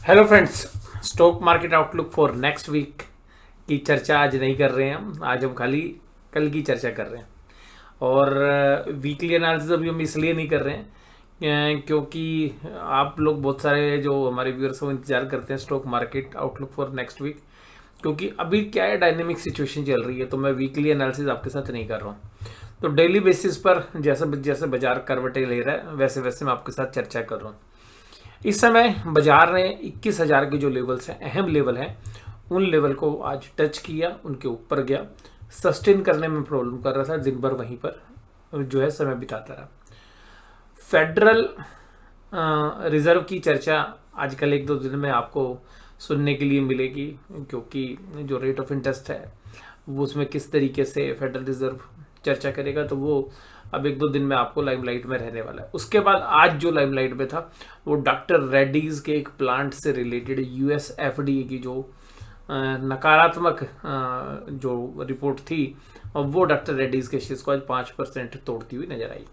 Hello friends. Stock market outlook for next week की चर्चा आज नहीं कर रहे हैं। आज हम खाली कल की चर्चा कर रहे हैं। और वीकली एनालिसिस अभी हम इसलिए नहीं कर रहे हैं क्योंकि आप लोग बहुत सारे जो हमारे व्यूअर्स हैं वो इंतजार करते हैं stock market outlook for next week. क्योंकि अभी क्या है, डायनेमिक सिचुएशन चल रही है, तो मैं वीकली एनालिसिस आपके साथ नहीं कर रहा हूँ। तो डेली बेसिस पर जैसे जैसे बाजार करवटें ले रहा है वैसे वैसे मैं आपके साथ चर्चा कर रहा हूँ। इस समय बाजार ने 21,000 के जो लेवल्स हैं, अहम लेवल हैं, उन लेवल को आज टच किया, उनके ऊपर गया। सस्टेन करने में प्रॉब्लम कर रहा था, दिन भर वहीं पर जो है समय बिताता रहा। फेडरल रिजर्व की चर्चा आजकल एक दो दिन में आपको सुनने के लिए मिलेगी, क्योंकि जो रेट ऑफ इंटरेस्ट है वो उसमें किस तरीके से फेडरल रिजर्व चर्चा करेगा, तो वो अब एक दो दिन में आपको लाइमलाइट में रहने वाला है। उसके बाद आज जो लाइमलाइट में था वो डॉक्टर रेड्डीज के एक प्लांट से रिलेटेड यूएस एफडीए की जो नकारात्मक जो रिपोर्ट थी, वो डॉक्टर रेड्डीज के शेयर्स को आज 5% तोड़ती हुई नजर आई।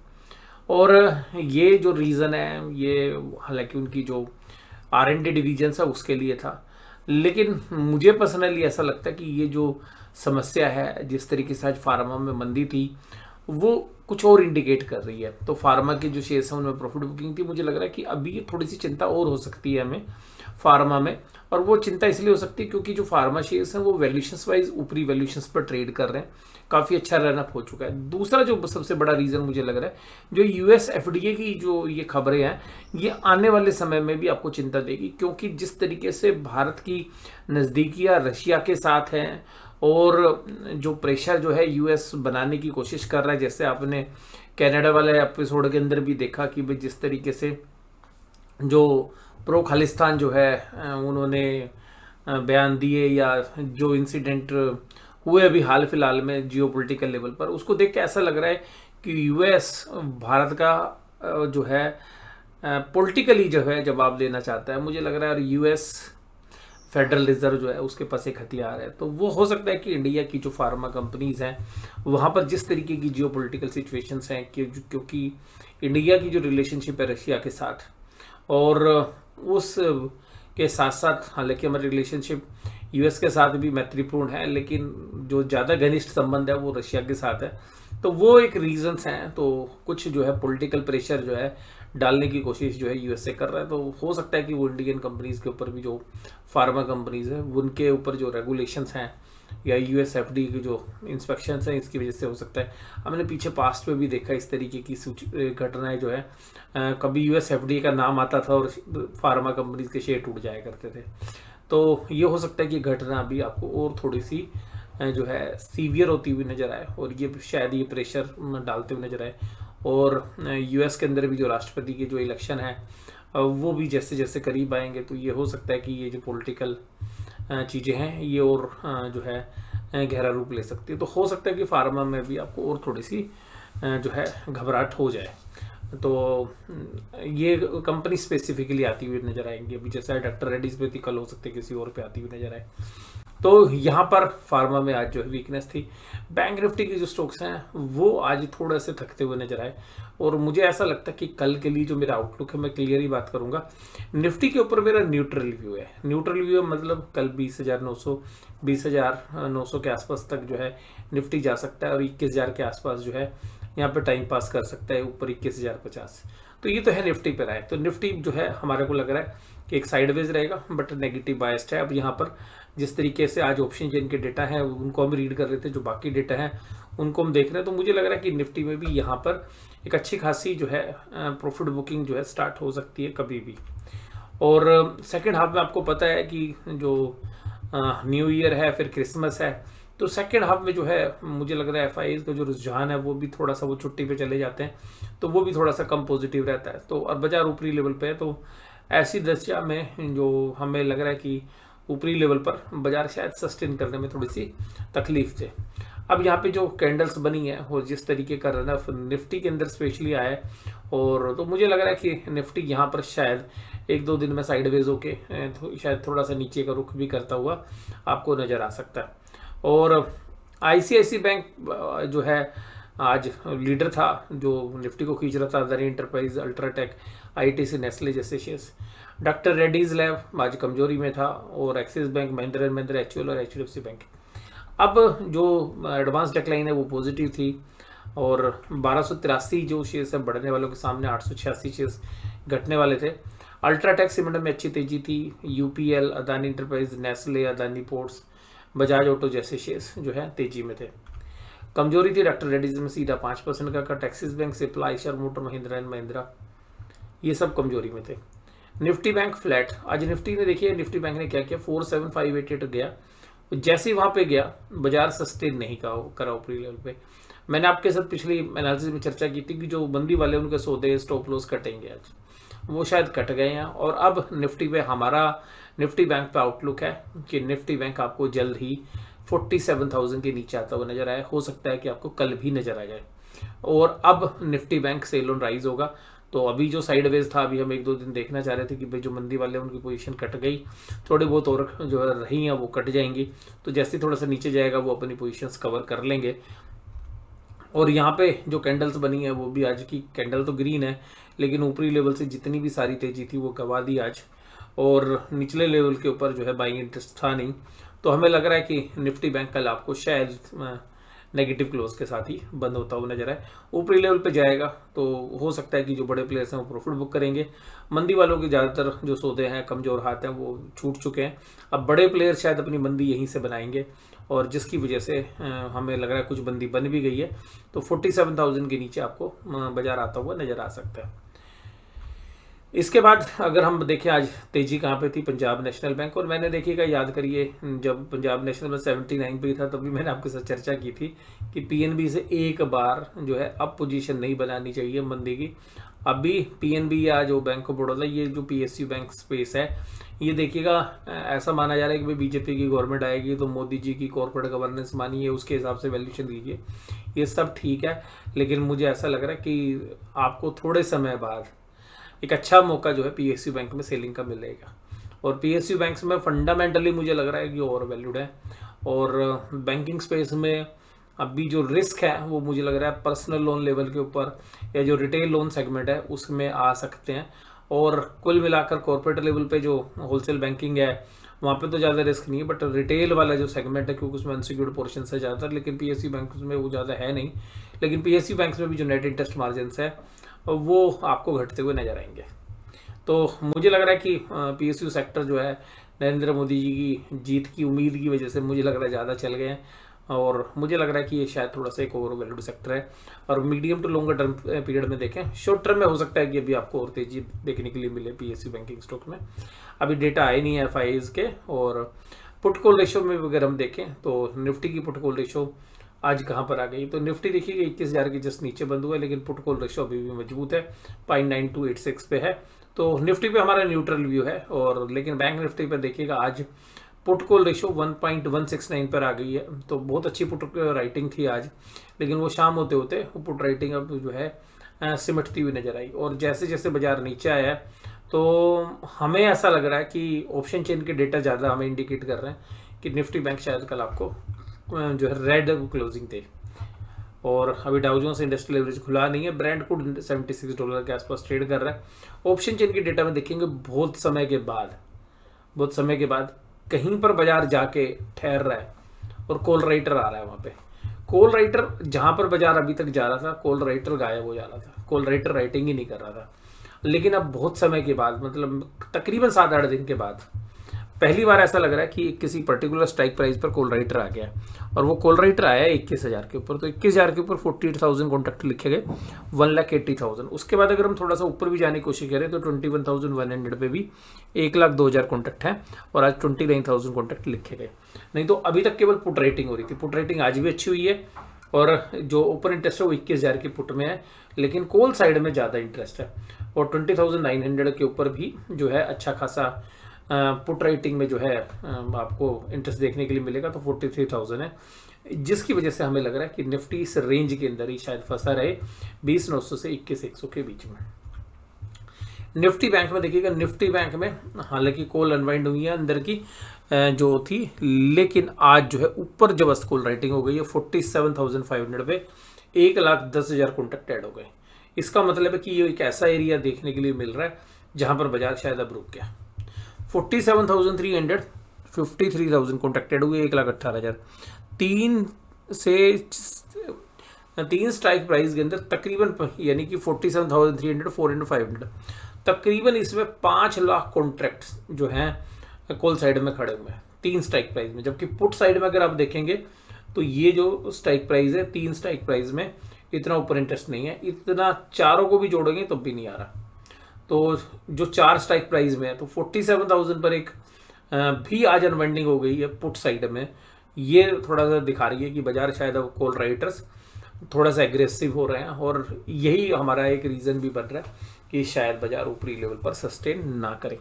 और ये जो रीज़न है, ये हालांकि उनकी जो R&D डिवीजन है उसके लिए था, लेकिन मुझे पर्सनली ऐसा लगता है कि ये जो समस्या है, जिस तरीके से आज फार्मा में मंदी थी, वो कुछ और इंडिकेट कर रही है। तो फार्मा के जो शेयर्स हैं उनमें प्रॉफिट बुकिंग थी। मुझे लग रहा है कि अभी थोड़ी सी चिंता और हो सकती है हमें फार्मा में। और वो चिंता इसलिए हो सकती है क्योंकि जो फार्मा शेयर्स हैं वो वैल्यूशंस वाइज ऊपरी वैल्यूशंस पर ट्रेड कर रहे हैं, काफ़ी अच्छा रनअप हो चुका है। दूसरा जो सबसे बड़ा रीज़न मुझे लग रहा है, जो यूएस एफडीए की जो ये खबरें हैं, ये आने वाले समय में भी आपको चिंता देगी, क्योंकि जिस तरीके से भारत की नज़दीकियाँ रशिया के साथ हैं और जो प्रेशर जो है यूएस बनाने की कोशिश कर रहा है, जैसे आपने कनाडा वाले एपिसोड के अंदर भी देखा कि भाई जिस तरीके से जो प्रो खालिस्तान जो है उन्होंने बयान दिए, या जो इंसिडेंट हुए अभी हाल फिलहाल में जियोपॉलिटिकल लेवल पर, उसको देख के ऐसा लग रहा है कि यूएस भारत का जो है पॉलिटिकली जो है जवाब देना चाहता है। मुझे लग रहा है और यूएस फेडरल रिजर्व जो है उसके पास एक हथियार है। तो वो हो सकता है कि इंडिया की जो फार्मा कंपनीज हैं वहाँ पर जिस तरीके की जियोपॉलिटिकल सिचुएशंस हैं, क्योंकि इंडिया की जो रिलेशनशिप है रशिया के साथ, और उस के साथ साथ हालांकि हमारी रिलेशनशिप यूएस के साथ भी मैत्रीपूर्ण है, लेकिन जो ज़्यादा घनिष्ठ संबंध है वो रशिया के साथ है। तो वो एक रीजंस हैं। तो कुछ जो है पॉलिटिकल प्रेशर जो है डालने की कोशिश जो है यूएसए कर रहा है। तो हो सकता है कि वो इंडियन कंपनीज के ऊपर भी, जो फार्मा कंपनीज हैं उनके ऊपर जो रेगुलेशंस हैं या यूएस एफडी की जो इंस्पेक्शंस हैं, इसकी वजह से हो सकता है। हमने पीछे पास्ट में भी देखा इस तरीके की घटनाएं जो है, कभी यूएस एफडी का नाम आता था और फार्मा कंपनीज के शेयर टूट जाया करते थे। तो ये हो सकता है कि घटना अभी आपको और थोड़ी सी जो है सीवियर होती हुई नज़र आए, और ये शायद ये प्रेशर डालते हुए नजर आए। और यूएस के अंदर भी जो राष्ट्रपति के जो इलेक्शन है वो भी जैसे जैसे करीब आएंगे, तो ये हो सकता है कि ये जो पॉलिटिकल चीज़ें हैं ये और जो है गहरा रूप ले सकती है। तो हो सकता है कि फार्मा में भी आपको और थोड़ी सी जो है घबराहट हो जाए। तो ये कंपनी स्पेसिफिकली आती हुई नजर आएंगी। अभी जैसा डॉक्टर रेड्डीज पे थी, कल हो सकते किसी और पे आती हुई नजर आए। तो यहाँ पर फार्मा में आज जो है वीकनेस थी। बैंक निफ्टी के जो स्टॉक्स हैं वो आज थोड़ा से थकते हुए नजर आए, और मुझे ऐसा लगता है कि कल के लिए जो मेरा आउटलुक है मैं क्लियर ही बात करूंगा। निफ्टी के ऊपर मेरा न्यूट्रल व्यू है। न्यूट्रल व्यू मतलब कल 20,900 के आसपास तक जो है निफ्टी जा सकता है, और 21,000 के आसपास जो है यहाँ पे टाइम पास कर सकता है, ऊपर 21,050। तो ये तो है निफ्टी पर आए। तो निफ्टी जो है हमारे को लग रहा है कि एक साइडवेज रहेगा, बट नेगेटिव बायस्ड है। अब यहाँ पर जिस तरीके से आज ऑप्शन जिनके डेटा है उनको हम रीड कर रहे थे, जो बाकी डेटा है उनको हम देख रहे हैं, तो मुझे लग रहा है कि निफ्टी में भी यहाँ पर एक अच्छी खासी जो है प्रॉफिट बुकिंग जो है स्टार्ट हो सकती है कभी भी। और सेकेंड हाफ में आपको पता है कि जो न्यू ईयर है, फिर क्रिसमस है, तो सेकेंड हाफ में जो है मुझे लग रहा है एफआईज का जो रुझान है वो भी थोड़ा सा, वो छुट्टी पे चले जाते हैं, तो वो भी थोड़ा सा कम पॉजिटिव रहता है। तो और बाजार ऊपरी लेवल पे है, तो ऐसी दशा में जो हमें लग रहा है कि ऊपरी लेवल पर बाजार शायद सस्टेन करने में थोड़ी सी तकलीफ थे। अब यहाँ पे जो कैंडल्स बनी है और जिस तरीके का रनअप निफ्टी के अंदर स्पेशली आया है, और तो मुझे लग रहा है कि निफ्टी यहाँ पर शायद एक दो दिन में साइडवेज होके शायद थोड़ा सा नीचे का रुख भी करता हुआ आपको नज़र आ सकता है। और आईसीआईसी बैंक जो है आज लीडर था, जो निफ्टी को खींच रहा था Adani enterprise, UltraTech, ITC, Nestle जैसे शेयर्स। डॉक्टर रेड्डीज लैब आज कमजोरी में था, और axis bank, Mahindra and Mahindra, HUL और एचडीएफसी बैंक। अब जो एडवांस डेक्लाइन है वो पॉजिटिव थी, और 1283 जो शेयर्स है बढ़ने वालों के सामने 886 शेयर्स घटने वाले थे। अल्ट्राटेक सीमेंट में अच्छी तेजी थी, UPL, Adani enterprise, Nestle, Adani ports, Bajaj auto जैसे शेयर्स जो है तेजी में थे। कमजोरी थी डॉक्टर रेड्डीज में सीधा 5% का cut, axis bank, Cipla, Eicher motor, Mahindra and Mahindra, ये सब कमजोरी में थे। Nifty bank flat. आज निफ्टी ने देखिए, निफ्टी बैंक ने क्या किया, 47588 गया, जैसे ही वहां पे गया बाजार सस्टेन नहीं करा ऊपरी लेवल पे। मैंने आपके साथ पिछली एनालिसिस में चर्चा की थी कि जो बंदी वाले उनके सौदे स्टॉप लॉस कटेंगे, आज वो शायद कट गए हैं। और अब निफ्टी पे हमारा निफ्टी बैंक पे आउटलुक है कि निफ्टी बैंक आपको जल्द ही 47,000 के नीचे आता हुआ नजर आए, हो सकता है कि आपको कल भी नजर आ जाए। और अब Nifty bank sell on rise होगा। तो अभी जो साइडवेज था, अभी हम 1-2 दिन देखना चाह रहे थे कि भाई जो मंदी वाले उनकी पोजीशन कट गई, थोड़ी बहुत और जो है रही हैं वो कट जाएंगी, तो जैसे थोड़ा सा नीचे जाएगा वो अपनी पोजीशंस कवर कर लेंगे। और यहाँ पे जो कैंडल्स बनी है वो भी, आज की कैंडल तो ग्रीन है, लेकिन ऊपरी लेवल से जितनी भी सारी तेजी थी वो गवा दी आज, और निचले लेवल के ऊपर जो है बाइंग इंटरेस्ट था नहीं। तो हमें लग रहा है कि निफ्टी बैंक कल आपको शायद नेगेटिव क्लोज के साथ ही बंद होता हुआ नजर आए। ऊपरी लेवल पे जाएगा तो हो सकता है कि जो बड़े प्लेयर्स हैं वो प्रॉफिट बुक करेंगे। मंदी वालों के ज़्यादातर जो सौदे हैं, कमजोर हाथ हैं, वो छूट चुके हैं। अब बड़े प्लेयर शायद अपनी मंदी यहीं से बनाएंगे, और जिसकी वजह से हमें लग रहा है कुछ बंदी बन भी गई है। तो 47,000 के नीचे आपको बाजार आता हुआ नजर आ सकता है। इसके बाद अगर हम देखें आज तेजी कहाँ पे थी, पंजाब नेशनल बैंक। और मैंने देखिएगा, याद करिए, जब पंजाब नेशनल में 79 पे था तभी मैंने आपके साथ चर्चा की थी कि पीएनबी से एक बार जो है अब पोजीशन नहीं बनानी चाहिए मंदी की। अभी पीएनबी या जो बैंक ऑफ बड़ौदा, ये जो पीएसयू बैंक स्पेस है, ये देखिएगा ऐसा माना जा रहा है कि भाई बीजेपी की गवर्नमेंट आएगी तो मोदी जी की कॉर्पोरेट गवर्नेंस मानिए, उसके हिसाब से वैल्यूएशन दीजिए, ये सब ठीक है। लेकिन मुझे ऐसा लग रहा है कि आपको थोड़े समय बाद एक अच्छा मौका जो है पीएसयू बैंक में सेलिंग का मिलेगा। और पीएसयू बैंक्स में फंडामेंटली मुझे लग रहा है कि ओवर वैल्यूड है, और बैंकिंग स्पेस में अभी जो रिस्क है वो मुझे लग रहा है पर्सनल लोन लेवल के ऊपर या जो रिटेल लोन सेगमेंट है उसमें आ सकते हैं। और कुल मिलाकर कॉर्पोरेट लेवल पे जो होलसेल बैंकिंग है वहाँ पे तो ज़्यादा रिस्क नहीं है, बट रिटेल वाला जो सेगमेंट है, क्योंकि उसमें अनसिक्योर्ड पोर्शन है ज़्यादातर, लेकिन पीएसयू बैंक में वो ज़्यादा है नहीं। लेकिन पीएसयू बैंक में भी जो नेट इंटरेस्ट मार्जिन है वो आपको घटते हुए नजर आएंगे। तो मुझे लग रहा है कि पीएसयू सेक्टर जो है नरेंद्र मोदी जी की जीत की उम्मीद की वजह से मुझे लग रहा है ज़्यादा चल गए हैं, और मुझे लग रहा है कि ये शायद थोड़ा सा एक ओवर वैल्यूड सेक्टर है। और medium to longer term period में देखें, शॉर्ट टर्म में हो सकता है कि अभी आपको और तेजी देखने के लिए मिले पीएसयू बैंकिंग स्टॉक में। अभी डेटा आए नहीं है एफआईज के। और पुट कॉल रेशो में अगर हम देखें तो निफ्टी की पुट कॉल रेशो आज कहाँ पर आ गई, तो निफ्टी देखिएगा 21,000 के जस्ट नीचे बंद हुआ है, लेकिन पुट कॉल रेशो अभी भी मजबूत है, 0.9286 पे है। तो निफ्टी पे हमारा न्यूट्रल व्यू है। और लेकिन बैंक निफ्टी पे देखिएगा आज पुट कॉल रेशो 1.169 पर आ गई है, तो बहुत अच्छी पुट राइटिंग थी आज, लेकिन वो शाम होते होते वो पुट राइटिंग अब जो है सिमटती हुई नजर आई। और जैसे जैसे बाजार नीचे आया तो हमें ऐसा लग रहा है कि ऑप्शन चेन के डेटा ज़्यादा हमें इंडिकेट कर रहे हैं कि निफ्टी बैंक शायद कल आपको जो है रेड क्लोजिंग थे। और अभी डाउ जोन्स इंडस्ट्रियल एवरेज खुला नहीं है, ब्रांड को $76 के आसपास ट्रेड कर रहा है। ऑप्शन चेन के डेटा में देखेंगे बहुत समय के बाद कहीं पर बाजार जाके ठहर रहा है, और कॉल राइटर आ रहा है वहाँ पे। कॉल राइटर जहाँ पर बाजार अभी तक जा रहा था, कॉल राइटर गायब हो जा रहा था, कॉल राइटर राइटिंग ही नहीं कर रहा था। लेकिन अब बहुत समय के बाद, मतलब तकरीबन 7-8 दिन के बाद पहली बार ऐसा लग रहा है कि किसी पर्टिकुलर स्ट्राइक प्राइस पर कॉल राइटर आ गया, और वो कॉल राइटर आया है 21,000 के ऊपर। तो 21,000 के ऊपर 48,000 कॉन्ट्रैक्ट लिखे गए, 1,80,000। उसके बाद अगर हम थोड़ा सा ऊपर भी जाने की कोशिश करें तो 21,100 पे भी 1,02,000 कॉन्ट्रैक्ट है, और आज 29,000 कॉन्ट्रैक्ट लिखे गए। नहीं तो अभी तक केवल पुट राइटिंग हो रही थी। पुट राइटिंग आज भी अच्छी हुई है, और जो ओपन इंटरेस्ट है वो 21,000 की पुट में है, लेकिन कॉल साइड में ज़्यादा इंटरेस्ट है। और 20,900 के ऊपर भी जो है अच्छा खासा पुट राइटिंग में जो है आपको इंटरेस्ट देखने के लिए मिलेगा, तो 43,000 है, जिसकी वजह से हमें लग रहा है कि निफ्टी इस रेंज के अंदर ही शायद फंसा रहे, 20,900 से 21,100 के बीच में। निफ्टी बैंक में देखिएगा, निफ्टी बैंक में हालांकि कॉल अनवाइंड हुई है अंदर की जो थी, लेकिन आज जो है ऊपर जबरदस्त कॉल राइटिंग हो गई है 47,500 पे, 1,10,000 कॉन्ट्रैक्ट ऐड हो गए। इसका मतलब है कि ये एक ऐसा एरिया देखने के लिए मिल रहा है जहां पर बाजार शायद अब रुक गया। 47,300 53,000 कॉन्ट्रैक्टेड हुए, 1,18,000। तीन स्ट्राइक प्राइस के अंदर तकरीबन यानी कि 47,300 4 into 500 तकरीबन इसमें 5 लाख कॉन्ट्रैक्ट जो हैं कॉल साइड में खड़े हुए हैं 3 स्ट्राइक प्राइस में। जबकि पुट साइड में अगर आप देखेंगे तो ये जो स्ट्राइक प्राइस है 3 स्ट्राइक प्राइस में इतना ऊपर इंटरेस्ट नहीं है, इतना चारों को भी जोड़ेंगे तब भी नहीं आ रहा। तो जो 4 स्ट्राइक प्राइस में है तो 47,000 पर एक भी आज अनवाइंडिंग हो गई है पुट साइड में। ये थोड़ा सा दिखा रही है कि बाजार शायद अब कॉल राइटर्स थोड़ा सा एग्रेसिव हो रहे हैं और यही हमारा एक रीज़न भी बन रहा है कि शायद बाजार ऊपरी लेवल पर सस्टेन ना करे।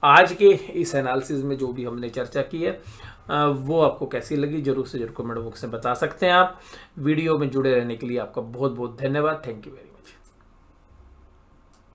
आज के इस एनालिसिस में जो भी हमने चर्चा की है वो आपको कैसी लगी जरूर से जरूर कमेंट बॉक्स में बता सकते हैं आप। वीडियो में जुड़े रहने के लिए आपका बहुत बहुत धन्यवाद। Thank you very much.